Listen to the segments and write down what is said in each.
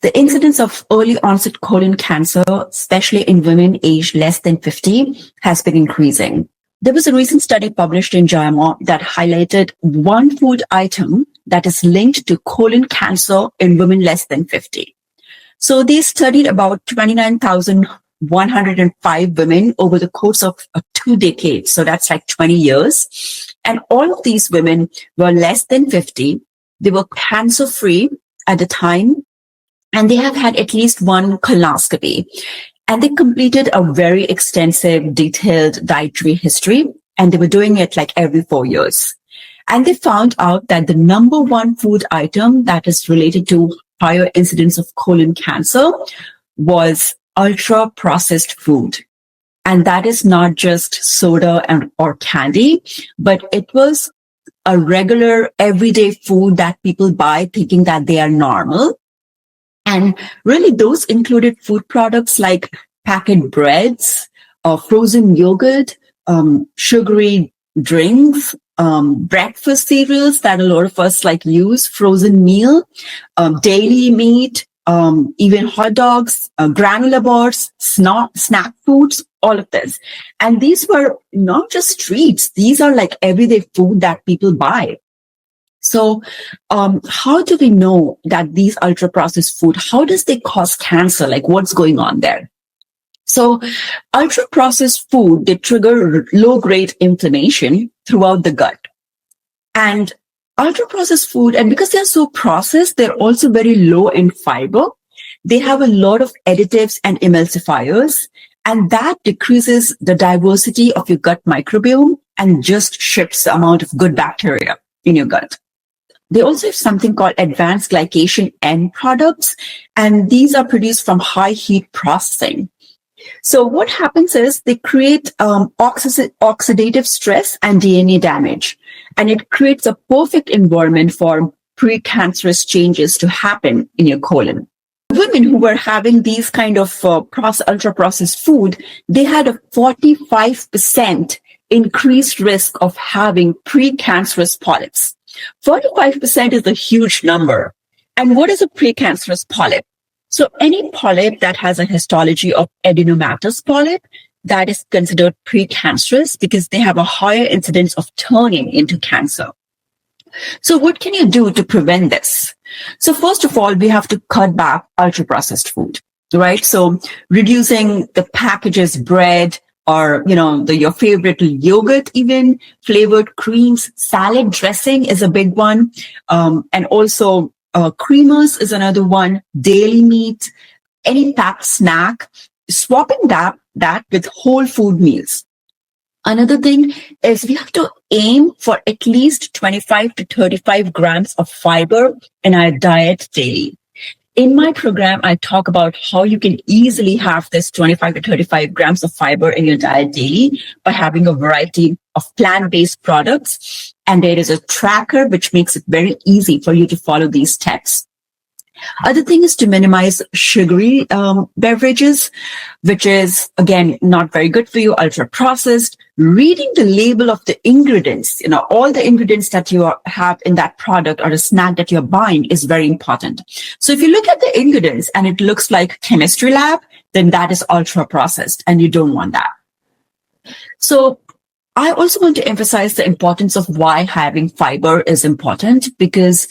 The incidence of early onset colon cancer, especially in women aged less than 50, has been increasing. There was a recent study published in JAMA that highlighted one food item that is linked to colon cancer in women less than 50. So they studied about 29,105 women over the course of 2 decades. So that's like 20 years. And all of these women were less than 50. They were cancer-free at the time, and they have had at least one colonoscopy. And they completed a very extensive, detailed dietary history, and they were doing it like every 4 years. And they found out that the number one food item that is related to higher incidence of colon cancer was ultra-processed food. And that is not just soda or candy, but it was a regular everyday food that people buy thinking that they are normal. And really those included food products like packet breads, frozen yogurt, sugary drinks, breakfast cereals that a lot of us like use, frozen meal, daily meat, even hot dogs, granola bars, snack foods, all of this. And these were not just treats. These are like everyday food that people buy. So, how do we know that these ultra processed food, how does they cause cancer? Like what's going on there? So ultra processed food, they trigger low grade inflammation throughout the gut. And ultra processed food, and because they're so processed, they're also very low in fiber. They have a lot of additives and emulsifiers, and that decreases the diversity of your gut microbiome and just shifts the amount of good bacteria in your gut. They also have something called advanced glycation end products, and these are produced from high heat processing. So what happens is they create oxidative stress and DNA damage, and it creates a perfect environment for precancerous changes to happen in your colon. Women who were having these kind of ultra-processed food, they had a 45% increased risk of having precancerous polyps. 45% is a huge number. And what is a precancerous polyp? So any polyp that has a histology of adenomatous polyp, that is considered precancerous because they have a higher incidence of turning into cancer. So what can you do to prevent this? So first of all, we have to cut back ultra-processed food, right? So reducing the packages, bread, or, your favorite yogurt, even flavored creams, salad dressing is a big one. And also creamers is another one, daily meat, any packed snack, swapping that with whole food meals. Another thing is we have to aim for at least 25 to 35 grams of fiber in our diet daily. In my program, I talk about how you can easily have this 25 to 35 grams of fiber in your diet daily by having a variety of plant-based products. And there is a tracker which makes it very easy for you to follow these steps. Other thing is to minimize sugary beverages, which is, again, not very good for you, ultra-processed. Reading the label of the ingredients, all the ingredients that you have in that product or a snack that you're buying is very important. So if you look at the ingredients and it looks like chemistry lab, then that is ultra-processed and you don't want that. So I also want to emphasize the importance of why having fiber is important, because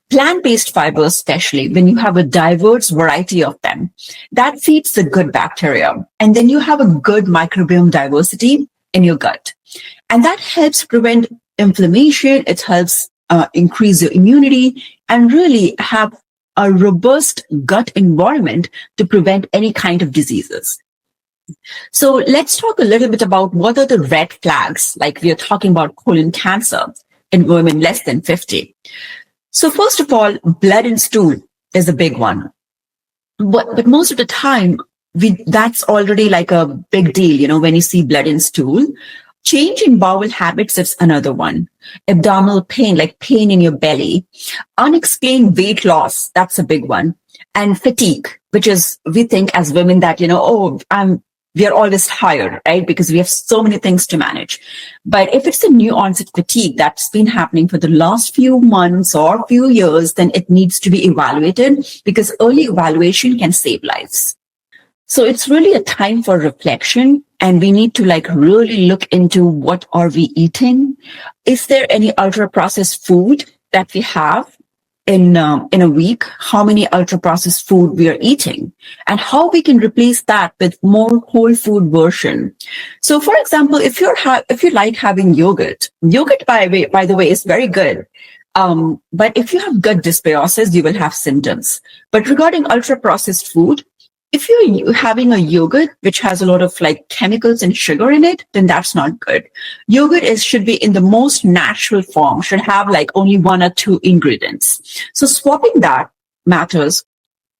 plant-based fiber, especially when you have a diverse variety of them, that feeds the good bacteria. And then you have a good microbiome diversity in your gut. And that helps prevent inflammation. It helps increase your immunity and really have a robust gut environment to prevent any kind of diseases. So let's talk a little bit about what are the red flags, like we are talking about colon cancer in women less than 50. So first of all, blood and stool is a big one. But most of the time, that's already like a big deal, when you see blood and stool. Change in bowel habits is another one. Abdominal pain, like pain in your belly. Unexplained weight loss, that's a big one. And fatigue, which is, we think as women that, I'm we are always tired, right? Because we have so many things to manage. But if it's a new onset fatigue that's been happening for the last few months or few years, then it needs to be evaluated, because early evaluation can save lives. So it's really a time for reflection, and we need to like really look into what are we eating? Is there any ultra processed food that we have in a week? How many ultra processed food we are eating, and how we can replace that with more whole food version. So for example, if you like having yogurt by the way is very good. But if you have gut dysbiosis, you will have symptoms. But regarding ultra processed food, if you're having a yogurt which has a lot of like chemicals and sugar in it, then that's not good. Yogurt should be in the most natural form, should have like only one or two ingredients. So swapping that matters.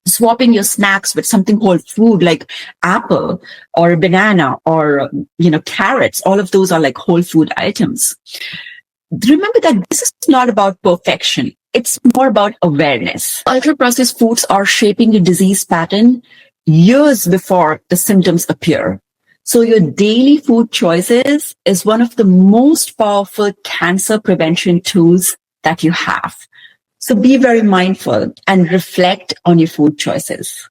Swapping your snacks with something whole food like apple or a banana or, carrots, all of those are like whole food items. Remember that this is not about perfection. It's more about awareness. Ultra processed foods are shaping your disease pattern years before the symptoms appear. So your daily food choices is one of the most powerful cancer prevention tools that you have. So be very mindful and reflect on your food choices.